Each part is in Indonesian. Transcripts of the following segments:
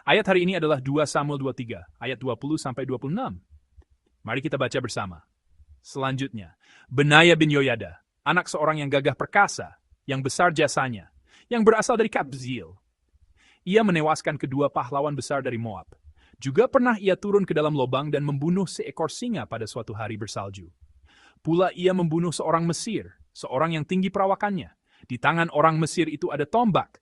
Ayat hari ini adalah 2 Samuel 23, ayat 20-26. Mari kita baca bersama. Selanjutnya, Benaya bin Yoyada, anak seorang yang gagah perkasa, yang besar jasanya, yang berasal dari Kabzeel. Ia menewaskan kedua pahlawan besar dari Moab. Juga pernah ia turun ke dalam lubang dan membunuh seekor singa pada suatu hari bersalju. Pula ia membunuh seorang Mesir, seorang yang tinggi perawakannya. Di tangan orang Mesir itu ada tombak.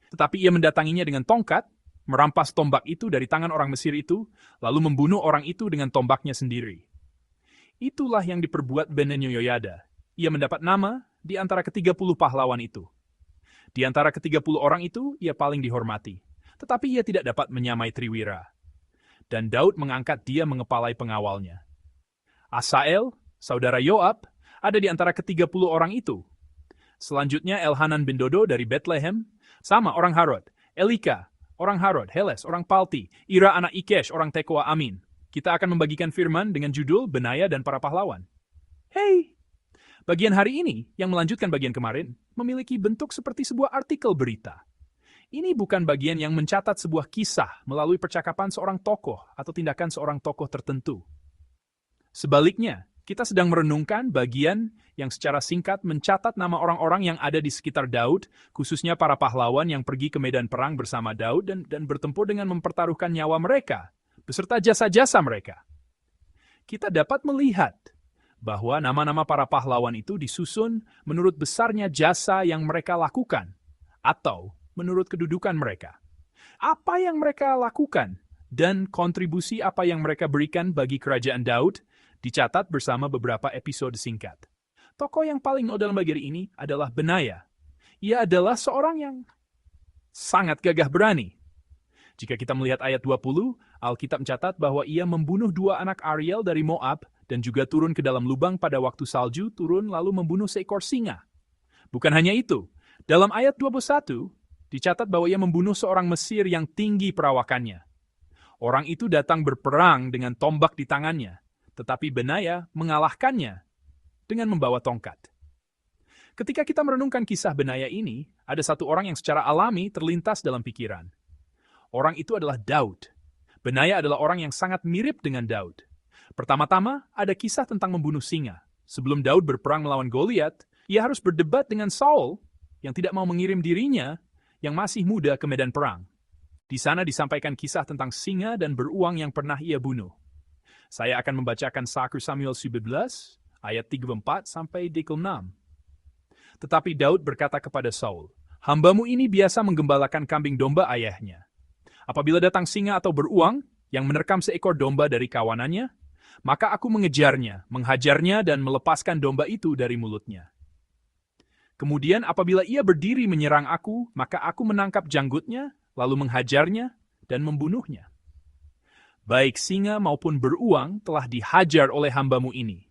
Tetapi ia mendatanginya dengan tongkat, merampas tombak itu dari tangan orang Mesir itu, lalu membunuh orang itu dengan tombaknya sendiri. Itulah yang diperbuat Benaya Yoyada. Ia mendapat nama di antara ke-30 pahlawan itu. Di antara ke-30 orang itu, ia paling dihormati. Tetapi ia tidak dapat menyamai Triwira. Dan Daud mengangkat dia mengepalai pengawalnya. Asael, saudara Yoab, ada di antara ke-30 orang itu. Selanjutnya Elhanan bin Dodo dari Bethlehem, sama orang Harod, Elika, orang Harod, Heles, orang Palti, Ira anak Ikesh, orang Tekoa Amin. Kita akan membagikan firman dengan judul Benaya dan para pahlawan. Hey! Bagian hari ini, yang melanjutkan bagian kemarin, memiliki bentuk seperti sebuah artikel berita. Ini bukan bagian yang mencatat sebuah kisah melalui percakapan seorang tokoh atau tindakan seorang tokoh tertentu. Sebaliknya, kita sedang merenungkan bagian yang secara singkat mencatat nama orang-orang yang ada di sekitar Daud, khususnya para pahlawan yang pergi ke medan perang bersama Daud dan bertempur dengan mempertaruhkan nyawa mereka, beserta jasa-jasa mereka. Kita dapat melihat bahwa nama-nama para pahlawan itu disusun menurut besarnya jasa yang mereka lakukan, atau menurut kedudukan mereka. Apa yang mereka lakukan, dan kontribusi apa yang mereka berikan bagi kerajaan Daud, dicatat bersama beberapa episode singkat. Tokoh yang paling dalam bagian ini adalah Benaya. Ia adalah seorang yang sangat gagah berani. Jika kita melihat ayat 20, Alkitab mencatat bahwa ia membunuh 2 anak Ariel dari Moab dan juga turun ke dalam lubang pada waktu salju turun lalu membunuh seekor singa. Bukan hanya itu, dalam ayat 21, dicatat bahwa ia membunuh seorang Mesir yang tinggi perawakannya. Orang itu datang berperang dengan tombak di tangannya, tetapi Benaya mengalahkannya dengan membawa tongkat. Ketika kita merenungkan kisah Benaya ini, ada satu orang yang secara alami terlintas dalam pikiran. Orang itu adalah Daud. Benaya adalah orang yang sangat mirip dengan Daud. Pertama-tama, ada kisah tentang membunuh singa. Sebelum Daud berperang melawan Goliat, ia harus berdebat dengan Saul yang tidak mau mengirim dirinya yang masih muda ke medan perang. Di sana disampaikan kisah tentang singa dan beruang yang pernah ia bunuh. Saya akan membacakan 1 Samuel 17, ayat 34 sampai 36. Tetapi Daud berkata kepada Saul, "Hambamu ini biasa menggembalakan kambing domba ayahnya. Apabila datang singa atau beruang yang menerkam seekor domba dari kawanannya, maka aku mengejarnya, menghajarnya dan melepaskan domba itu dari mulutnya. Kemudian apabila ia berdiri menyerang aku, maka aku menangkap janggutnya, lalu menghajarnya dan membunuhnya. Baik singa maupun beruang telah dihajar oleh hambamu ini.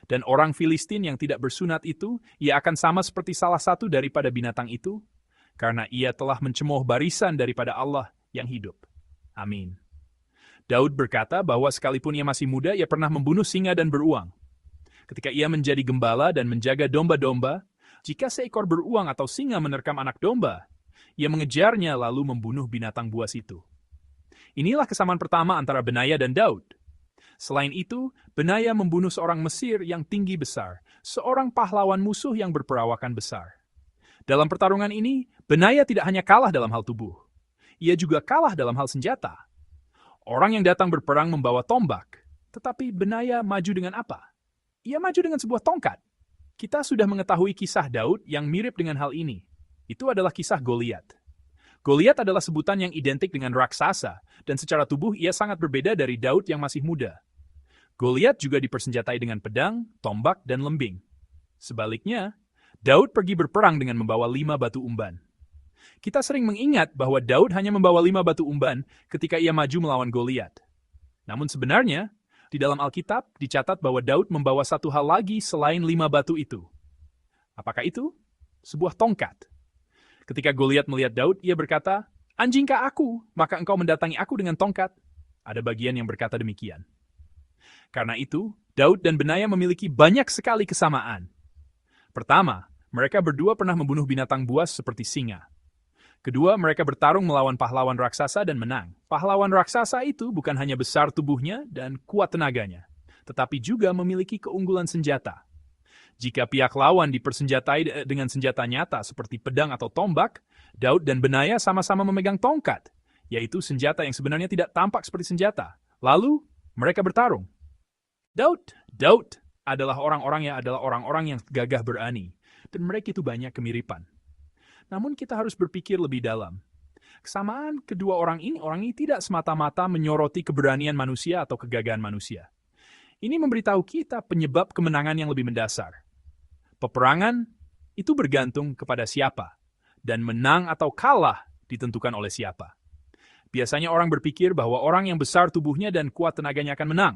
Dan orang Filistin yang tidak bersunat itu, ia akan sama seperti salah satu daripada binatang itu, karena ia telah mencemooh barisan daripada Allah yang hidup. Amin." Daud berkata bahwa sekalipun ia masih muda, ia pernah membunuh singa dan beruang. Ketika ia menjadi gembala dan menjaga domba-domba, jika seekor beruang atau singa menerkam anak domba, ia mengejarnya lalu membunuh binatang buas itu. Inilah kesamaan pertama antara Benaya dan Daud. Selain itu, Benaya membunuh seorang Mesir yang tinggi besar, seorang pahlawan musuh yang berperawakan besar. Dalam pertarungan ini, Benaya tidak hanya kalah dalam hal tubuh, ia juga kalah dalam hal senjata. Orang yang datang berperang membawa tombak, tetapi Benaya maju dengan apa? Ia maju dengan sebuah tongkat. Kita sudah mengetahui kisah Daud yang mirip dengan hal ini. Itu adalah kisah Goliat. Goliat adalah sebutan yang identik dengan raksasa, dan secara tubuh ia sangat berbeda dari Daud yang masih muda. Goliat juga dipersenjatai dengan pedang, tombak, dan lembing. Sebaliknya, Daud pergi berperang dengan membawa 5 batu umban. Kita sering mengingat bahwa Daud hanya membawa 5 batu umban ketika ia maju melawan Goliat. Namun sebenarnya, di dalam Alkitab dicatat bahwa Daud membawa satu hal lagi selain 5 batu itu. Apakah itu? Sebuah tongkat. Ketika Goliat melihat Daud, ia berkata, "Anjingkah aku, maka engkau mendatangi aku dengan tongkat?" Ada bagian yang berkata demikian. Karena itu, Daud dan Benaya memiliki banyak sekali kesamaan. Pertama, mereka berdua pernah membunuh binatang buas seperti singa. Kedua, mereka bertarung melawan pahlawan raksasa dan menang. Pahlawan raksasa itu bukan hanya besar tubuhnya dan kuat tenaganya, tetapi juga memiliki keunggulan senjata. Jika pihak lawan dipersenjatai dengan senjata nyata seperti pedang atau tombak, Daud dan Benaya sama-sama memegang tongkat, yaitu senjata yang sebenarnya tidak tampak seperti senjata. Lalu, mereka bertarung. Daud adalah orang-orang yang gagah berani, dan mereka itu banyak kemiripan. Namun kita harus berpikir lebih dalam. Kesamaan kedua orang ini tidak semata-mata menyoroti keberanian manusia atau kegagahan manusia. Ini memberitahu kita penyebab kemenangan yang lebih mendasar. Peperangan itu bergantung kepada siapa, dan menang atau kalah ditentukan oleh siapa. Biasanya orang berpikir bahwa orang yang besar tubuhnya dan kuat tenaganya akan menang.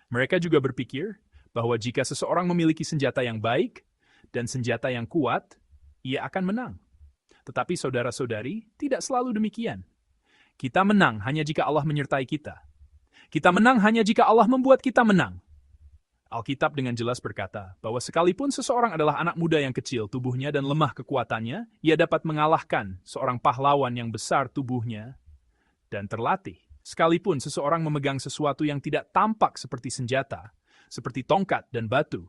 Mereka juga berpikir bahwa jika seseorang memiliki senjata yang baik dan senjata yang kuat, ia akan menang. Tetapi saudara-saudari, tidak selalu demikian. Kita menang hanya jika Allah menyertai kita. Kita menang hanya jika Allah membuat kita menang. Alkitab dengan jelas berkata bahwa sekalipun seseorang adalah anak muda yang kecil tubuhnya dan lemah kekuatannya, ia dapat mengalahkan seorang pahlawan yang besar tubuhnya dan terlatih. Sekalipun seseorang memegang sesuatu yang tidak tampak seperti senjata, seperti tongkat dan batu,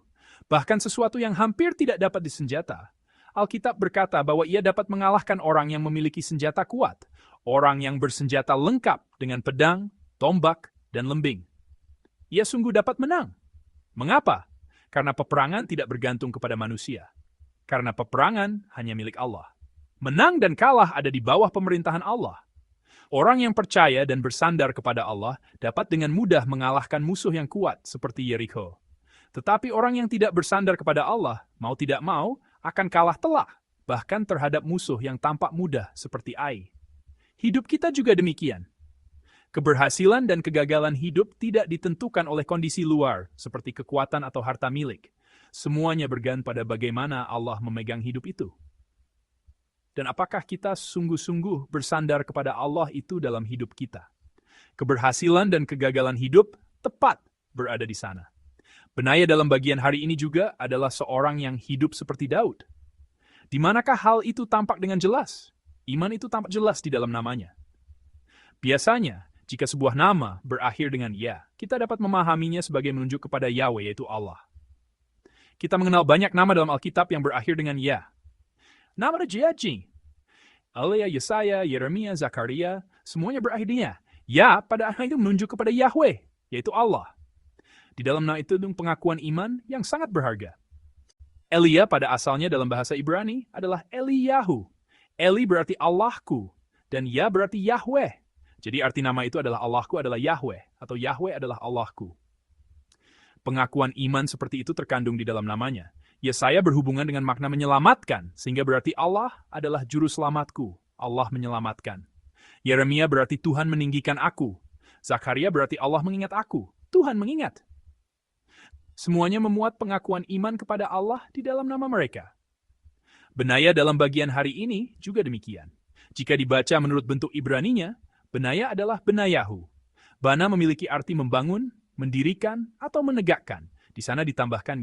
bahkan sesuatu yang hampir tidak dapat disenjata, Alkitab berkata bahwa ia dapat mengalahkan orang yang memiliki senjata kuat, orang yang bersenjata lengkap dengan pedang, tombak, dan lembing. Ia sungguh dapat menang. Mengapa? Karena peperangan tidak bergantung kepada manusia. Karena peperangan hanya milik Allah. Menang dan kalah ada di bawah pemerintahan Allah. Orang yang percaya dan bersandar kepada Allah dapat dengan mudah mengalahkan musuh yang kuat seperti Yeriko. Tetapi orang yang tidak bersandar kepada Allah, mau tidak mau, akan kalah telak, bahkan terhadap musuh yang tampak mudah seperti Ai. Hidup kita juga demikian. Keberhasilan dan kegagalan hidup tidak ditentukan oleh kondisi luar, seperti kekuatan atau harta milik. Semuanya bergantung pada bagaimana Allah memegang hidup itu. Dan apakah kita sungguh-sungguh bersandar kepada Allah itu dalam hidup kita? Keberhasilan dan kegagalan hidup tepat berada di sana. Benaya dalam bagian hari ini juga adalah seorang yang hidup seperti Daud. Di manakah hal itu tampak dengan jelas? Iman itu tampak jelas di dalam namanya. Biasanya, jika sebuah nama berakhir dengan ya, kita dapat memahaminya sebagai menunjuk kepada Yahweh, yaitu Allah. Kita mengenal banyak nama dalam Alkitab yang berakhir dengan ya. Nama Raja Ji, Elia, Yesaya, Yeremia, Zakaria, semuanya berakhir dengan ya pada akhirnya itu menunjuk kepada Yahweh, yaitu Allah. Di dalam nama itu pengakuan iman yang sangat berharga. Elia pada asalnya dalam bahasa Ibrani adalah Eliyahu. Eli berarti Allahku, dan Ya berarti Yahweh. Jadi arti nama itu adalah Allahku adalah Yahweh, atau Yahweh adalah Allahku. Pengakuan iman seperti itu terkandung di dalam namanya. Yesaya berhubungan dengan makna menyelamatkan, sehingga berarti Allah adalah juru selamatku. Allah menyelamatkan. Yeremia berarti Tuhan meninggikan aku. Zakaria berarti Allah mengingat aku. Tuhan mengingat. Semuanya memuat pengakuan iman kepada Allah di dalam nama mereka. Benaya dalam bagian hari ini juga demikian. Jika dibaca menurut bentuk Ibraninya, Benaya adalah Benayahu. Bana memiliki arti membangun, mendirikan, atau menegakkan. Di sana ditambahkan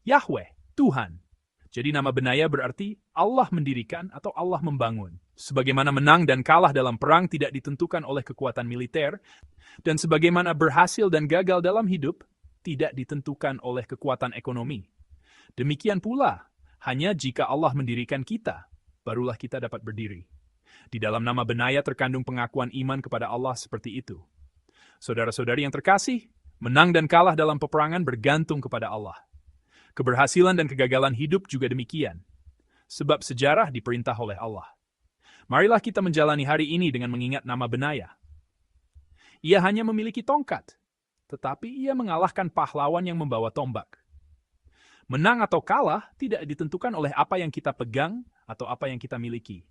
Yahweh, Tuhan. Jadi nama Benaya berarti Allah mendirikan atau Allah membangun. Sebagaimana menang dan kalah dalam perang tidak ditentukan oleh kekuatan militer, dan sebagaimana berhasil dan gagal dalam hidup tidak ditentukan oleh kekuatan ekonomi. Demikian pula, hanya jika Allah mendirikan kita, barulah kita dapat berdiri. Di dalam nama Benaya terkandung pengakuan iman kepada Allah seperti itu. Saudara-saudari yang terkasih, menang dan kalah dalam peperangan bergantung kepada Allah. Keberhasilan dan kegagalan hidup juga demikian. Sebab sejarah diperintah oleh Allah. Marilah kita menjalani hari ini dengan mengingat nama Benaya. Ia hanya memiliki tongkat, tetapi ia mengalahkan pahlawan yang membawa tombak. Menang atau kalah tidak ditentukan oleh apa yang kita pegang atau apa yang kita miliki.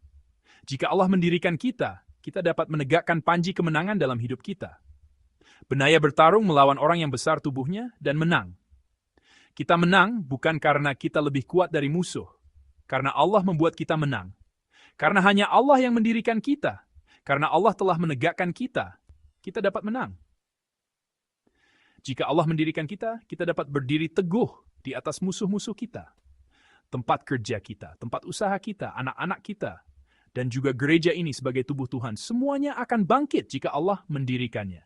Jika Allah mendirikan kita, kita dapat menegakkan panji kemenangan dalam hidup kita. Benaya bertarung melawan orang yang besar tubuhnya dan menang. Kita menang bukan karena kita lebih kuat dari musuh, karena Allah membuat kita menang. Karena hanya Allah yang mendirikan kita, karena Allah telah menegakkan kita, kita dapat menang. Jika Allah mendirikan kita, kita dapat berdiri teguh di atas musuh-musuh kita. Tempat kerja kita, tempat usaha kita, anak-anak kita, dan juga gereja ini sebagai tubuh Tuhan, semuanya akan bangkit jika Allah mendirikannya.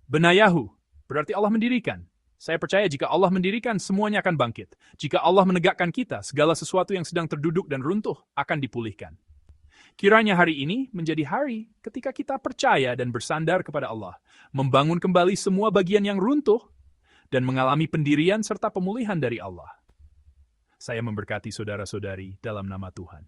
Benayahu, berarti Allah mendirikan. Saya percaya jika Allah mendirikan, semuanya akan bangkit. Jika Allah menegakkan kita, segala sesuatu yang sedang terduduk dan runtuh akan dipulihkan. Kiranya hari ini menjadi hari ketika kita percaya dan bersandar kepada Allah, membangun kembali semua bagian yang runtuh, dan mengalami pendirian serta pemulihan dari Allah. Saya memberkati saudara-saudari dalam nama Tuhan.